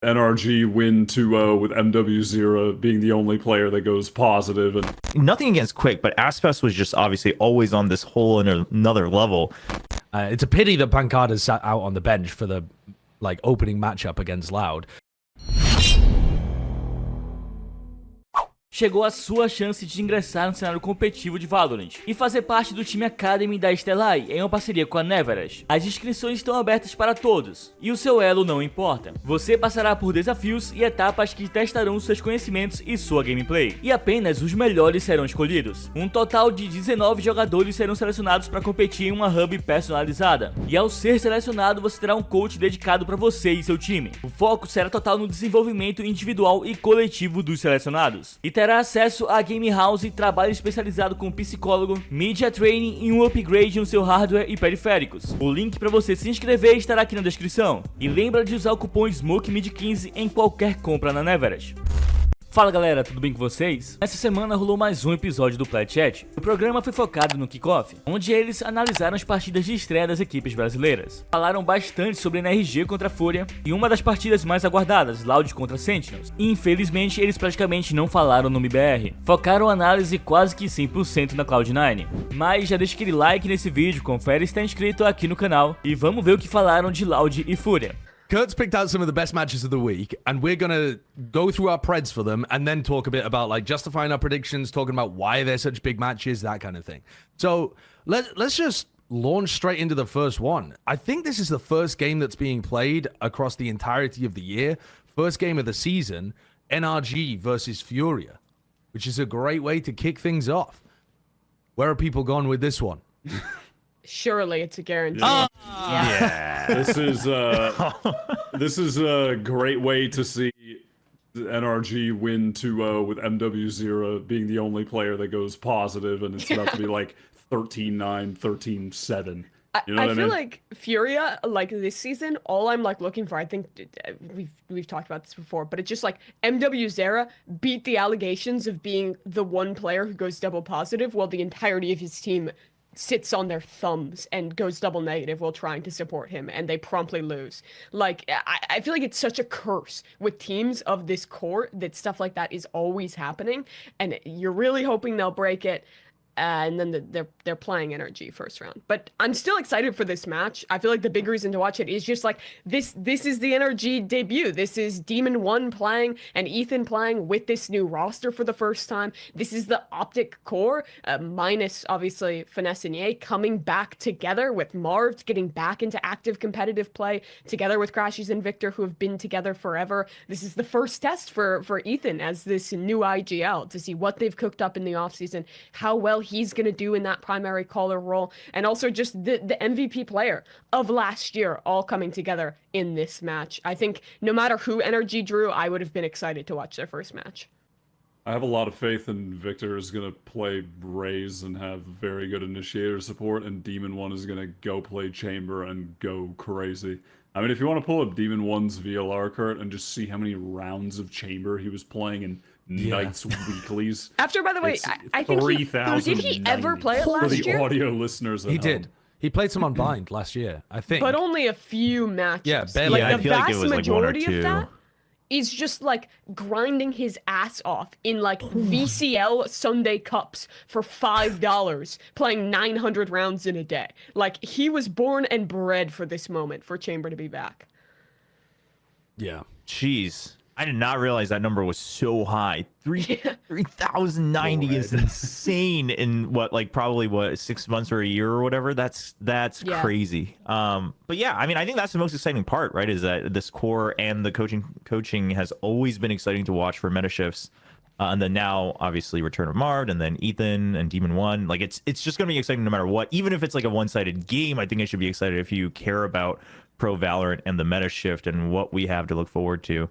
NRG win 2-0 with MW0 being the only player that goes positive. And nothing against Quick, but Aspas was just obviously always on this whole another level. It's a pity that Pancada's sat out on the bench for the opening matchup against Loud. Chegou a sua chance de ingressar no cenário competitivo de Valorant e fazer parte do time Academy da Stellai em uma parceria com a Neverest. As inscrições estão abertas para todos e o seu elo não importa. Você passará por desafios e etapas que testarão seus conhecimentos e sua gameplay, e apenas os melhores serão escolhidos. Um total de 19 jogadores serão selecionados para competir em uma hub personalizada, e ao ser selecionado você terá um coach dedicado para você e seu time. O foco será total no desenvolvimento individual e coletivo dos selecionados, e terá acesso a game house, trabalho especializado com psicólogo, media training e um upgrade no seu hardware e periféricos. O link para você se inscrever estará aqui na descrição. E lembra de usar o cupom SMOKEMID15 em qualquer compra na Neverest. Fala galera, tudo bem com vocês? Essa semana rolou mais um episódio do Plat Chat. O programa foi focado no kickoff, onde eles analisaram as partidas de estreia das equipes brasileiras. Falaram bastante sobre NRG contra a Fúria e uma das partidas mais aguardadas, Loud contra Sentinels. E infelizmente eles praticamente não falaram no MBR. Focaram a análise quase que 100% na Cloud9. Mas já deixa aquele like nesse vídeo, confere se está inscrito aqui no canal e vamos ver o que falaram de Loud e Fúria. Kurt's picked out some of the best matches of the week, and we're going to go through our preds for them and then talk a bit about justifying our predictions, talking about why they're such big matches, that kind of thing. So let's just launch straight into the first one. I think this is the first game that's being played across the entirety of the year. First game of the season, NRG versus Furia, which is a great way to kick things off. Where are people gone with this one? Surely it's a guarantee. Yeah. This is a great way to see NRG win 2-0 with MW0 being the only player that goes positive, and it's about to be 13-9, 13-7. You know what I feel mean? like Furia, this season, all I'm looking for, I think we've talked about this before, but it's just MW0 beat the allegations of being the one player who goes double positive while the entirety of his team sits on their thumbs and goes double negative while trying to support him, and they promptly lose. I feel like it's such a curse with teams of this core that stuff like that is always happening, and you're really hoping they'll break it. And then they're playing NRG first round. But I'm still excited for this match. I feel like the big reason to watch it is just this is the NRG debut. This is Demon 1 playing and Ethan playing with this new roster for the first time. This is the Optic core, minus obviously Finesse and Ye, coming back together with Marv getting back into active competitive play together with Crashies and Victor, who have been together forever. This is the first test for Ethan as this new IGL to see what they've cooked up in the offseason, how well he's going to do in that primary caller role, and also just the MVP player of last year all coming together in this match. I think no matter who NRG drew, I would have been excited to watch their first match. I have a lot of faith in Victor is going to play Raze and have very good initiator support, and Demon 1 is going to go play Chamber and go crazy. I mean, if you want to pull up Demon 1's VLR cart and just see how many rounds of Chamber he was playing in Knights weeklies. After, by the way, I think did he ever play it last for year? the audio listeners at He home. did. He played some on Bind last year, I think. But only a few matches. Yeah, barely. I The feel like it vast was one or majority two. of that is just grinding his ass off in VCL Sunday Cups for $5, playing 900 rounds in a day. He was born and bred for this moment, for Chamber to be back. Yeah. Jeez. I did not realize that number was so high. 3,090 is insane in probably 6 months or a year or whatever. That's crazy. But yeah, I mean, I think that's the most exciting part, right? Is that this core and the coaching has always been exciting to watch for meta shifts. And then now, obviously, return of Marv, and then Ethan and Demon 1. It's just gonna be exciting no matter what. Even if it's a one-sided game, I think I should be excited if you care about Pro Valorant and the meta shift and what we have to look forward to.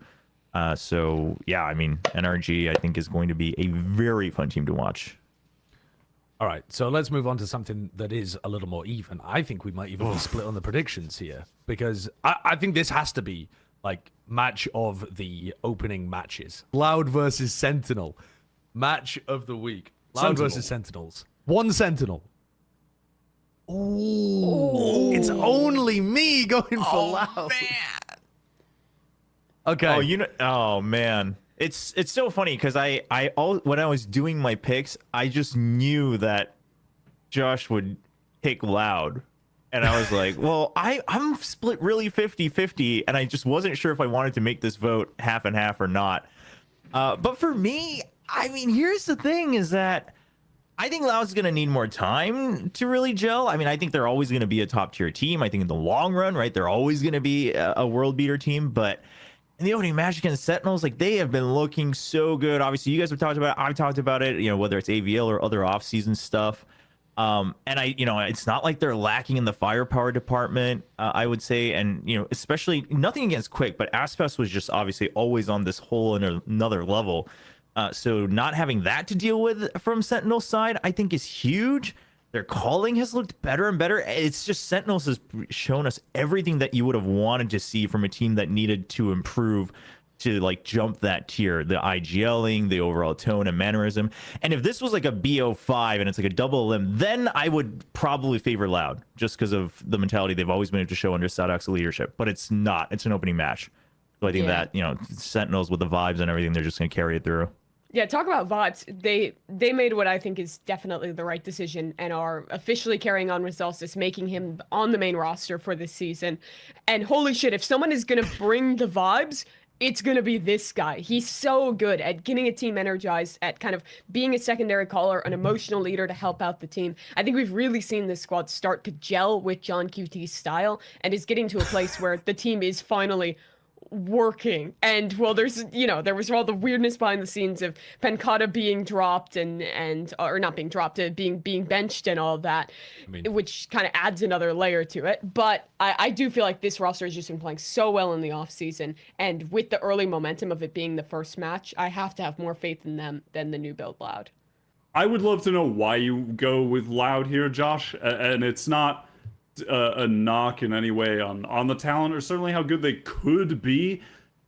So yeah, I mean, NRG I think is going to be a very fun team to watch. All right, so let's move on to something that is a little more even. I think we might even be split on the predictions here, because I think this has to be match of the opening matches. Loud versus Sentinel. Match of the week. Loud versus Sentinels. One Sentinel. Ooh. It's only me going for Loud. Man. Okay. Oh, oh man, it's so funny because when I was doing my picks, I just knew that Josh would pick Loud, and I was like, well, I'm split really 50-50, and I just wasn't sure if I wanted to make this vote half and half or not. But for me, I mean, here's the thing: is that I think Loud's going to need more time to really gel. I mean, I think they're always going to be a top tier team. I think in the long run, right, they're always going to be a world beater team. But in the opening match against Sentinels, like, they have been looking so good. Obviously, you guys have talked about it. I've talked about it, you know, whether it's AVL or other off-season stuff. And it's not like they're lacking in the firepower department, I would say. And, you know, especially nothing against Quick, but Aspas was just obviously always on this whole another level. So not having that to deal with from Sentinel's side, I think is huge. Their calling has looked better and better. It's just Sentinels has shown us everything that you would have wanted to see from a team that needed to improve to like jump that tier, the IGLing, the overall tone and mannerism. And if this was like a BO5 and it's like a double limb, then I would probably favor Loud just because of the mentality they've always been able to show under Sadok's leadership. But it's not. It's an opening match. So I think that, you know, Sentinels with the vibes and everything, they're just going to carry it through. Yeah, talk about vibes. They made what I think is definitely the right decision and are officially carrying on with Zellsis, making him on the main roster for this season. And holy shit, if someone is going to bring the vibes, it's going to be this guy. He's so good at getting a team energized, at kind of being a secondary caller, an emotional leader to help out the team. I think we've really seen this squad start to gel with John QT's style and is getting to a place where the team is finally working. And well, there's, you know, there was all the weirdness behind the scenes of Pancata being dropped and or not being dropped, being benched and all of that, which kind of adds another layer to it. But I do feel like this roster has just been playing so well in the off season, and with the early momentum of it being the first match, I have to have more faith in them than the new build Loud. I would love to know why you go with Loud here, Josh, and it's not a knock in any way on the talent or certainly how good they could be,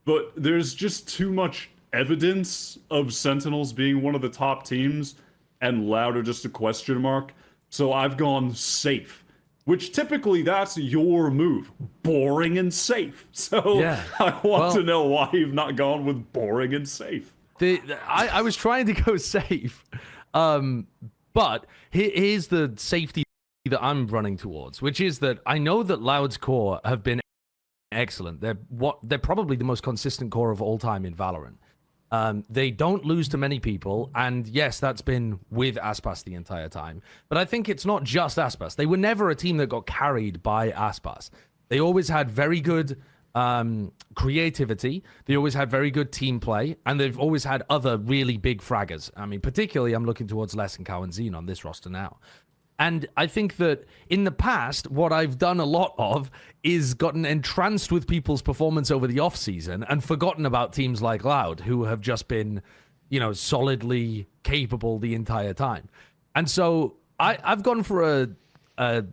but there's just too much evidence of Sentinels being one of the top teams and Loud are just a question mark. So I've gone safe, which typically that's your move, boring and safe. So Yeah. I want to know why you've not gone with boring and safe. I was trying to go safe, but here's the safety that I'm running towards, which is that I know that Loud's core have been excellent. They're probably the most consistent core of all time in Valorant. They don't lose to many people, and yes, that's been with Aspas the entire time. But I think it's not just Aspas. They were never a team that got carried by Aspas. They always had very good creativity. They always had very good team play, and they've always had other really big fraggers. I mean, particularly I'm looking towards Les and Cow and Zine on this roster now. And I think that in the past, what I've done a lot of is gotten entranced with people's performance over the offseason and forgotten about teams like Loud, who have just been, you know, solidly capable the entire time. And so I've gone for a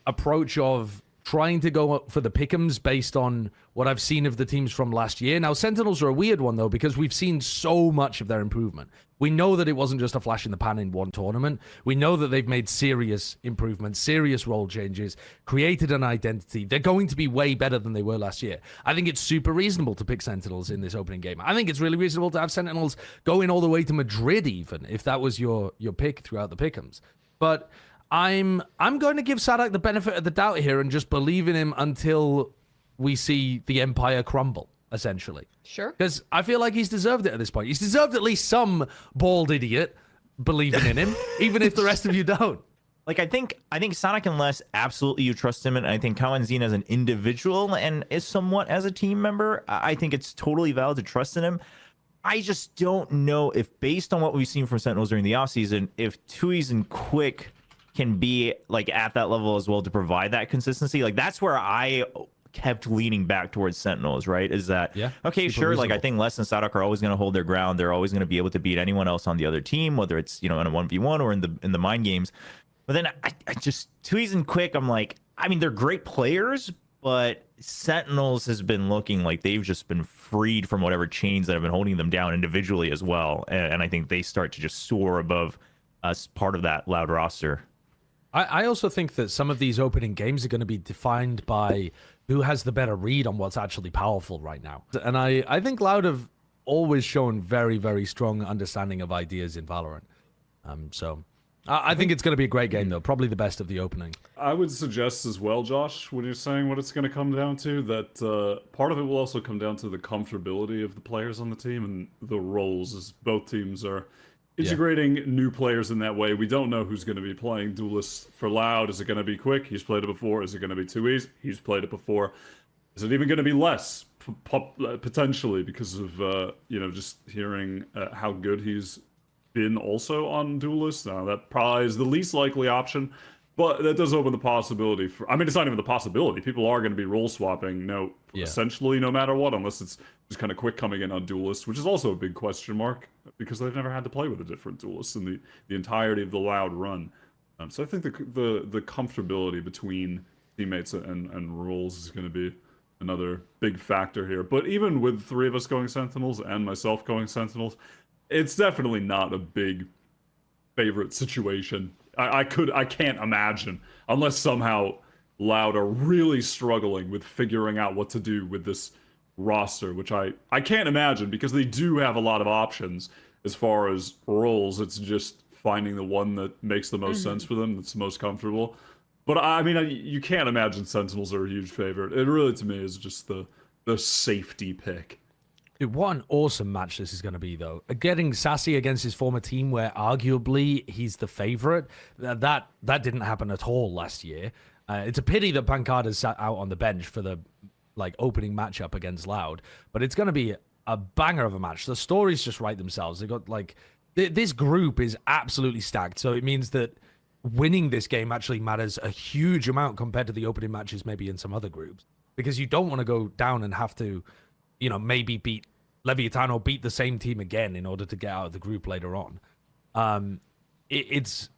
approach of trying to go for the pick'ems based on what I've seen of the teams from last year. Now, Sentinels are a weird one, though, because we've seen so much of their improvement. We know that it wasn't just a flash in the pan in one tournament. We know that they've made serious improvements, serious role changes, created an identity. They're going to be way better than they were last year. I think it's super reasonable to pick Sentinels in this opening game. I think it's really reasonable to have Sentinels going all the way to Madrid, even, if that was your pick throughout the pick'ems. But I'm going to give Sadok the benefit of the doubt here and just believe in him until we see the Empire crumble, essentially. Sure. Because I feel like he's deserved it at this point. He's deserved at least some bald idiot believing in him, even if the rest of you don't. Like, I think Sonic and Les, absolutely you trust him, and I think Cow and Zine as an individual and is somewhat as a team member, I think it's totally valid to trust in him. I just don't know if, based on what we've seen from Sentinels during the offseason, if Tui's and Quick can be like at that level as well to provide that consistency. Like, that's where I kept leaning back towards Sentinels, right? Is that, okay, sure, reasonable. like, I think Les and Sadok are always going to hold their ground. They're always going to be able to beat anyone else on the other team, whether it's, you know, in a 1v1 or in the mind games. But then I just, Tui's and Quick, I'm like, I mean, they're great players, but Sentinels has been looking like they've just been freed from whatever chains that have been holding them down individually as well. And I think they start to just soar above us, part of that Loud roster. I also think that some of these opening games are going to be defined by who has the better read on what's actually powerful right now. And I think Loud have always shown very, very strong understanding of ideas in Valorant. So I think it's going to be a great game, though. Probably the best of the opening. I would suggest as well, Josh, when you're saying what it's going to come down to, that part of it will also come down to the comfortability of the players on the team and the roles, as both teams are integrating new players in that way. We don't know who's going to be playing Duelist for Loud. Is it going to be Quick? He's played it before. Is it going to be 2E's? He's played it before. Is it even going to be less? Potentially, because of, just hearing how good he's been also on Duelist. Now, that probably is the least likely option, but that does open the possibility for... I mean, it's not even the possibility. People are going to be role swapping, essentially no matter what, unless it's just kind of Quick coming in on Duelist, which is also a big question mark, because they've never had to play with a different Duelist in the entirety of the Loud run. So I think the comfortability between teammates and roles is going to be another big factor here. But even with 3 of us going Sentinels and myself going Sentinels, it's definitely not a big favorite situation. I can't imagine, unless somehow Loud are really struggling with figuring out what to do with this roster, which I can't imagine, because they do have a lot of options as far as roles. It's just finding the one that makes the most sense for them, that's the most comfortable. But I mean, you can't imagine Sentinels are a huge favorite. It really, to me, is just the safety pick. Dude, what an awesome match this is going to be, though. Getting Sassy against his former team, where arguably he's the favorite, that didn't happen at all last year. It's a pity that Pancada sat out on the bench for the opening matchup against Loud, but it's going to be a banger of a match. The stories just write themselves. They got this group is absolutely stacked, so it means that winning this game actually matters a huge amount compared to the opening matches maybe in some other groups, because you don't want to go down and have to, maybe beat Leviathan or beat the same team again in order to get out of the group later on. It's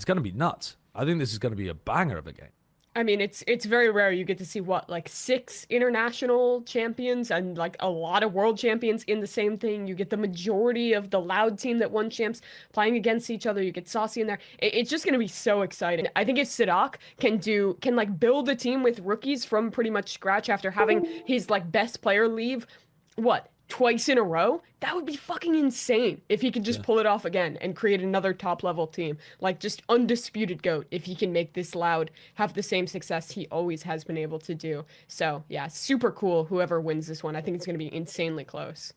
going to be nuts. I think this is going to be a banger of a game. I mean, it's very rare you get to see 6 international champions and a lot of world champions in the same thing. You get the majority of the Loud team that won champs playing against each other. You get Saucy in there. It's just gonna be so exciting. I think if Sidak can build a team with rookies from pretty much scratch after having his best player leave, twice in a row, that would be fucking insane if he could just pull it off again and create another top level team. Just undisputed GOAT if he can make this Loud have the same success he always has been able to do. So yeah, super cool whoever wins this one. I think it's going to be insanely close.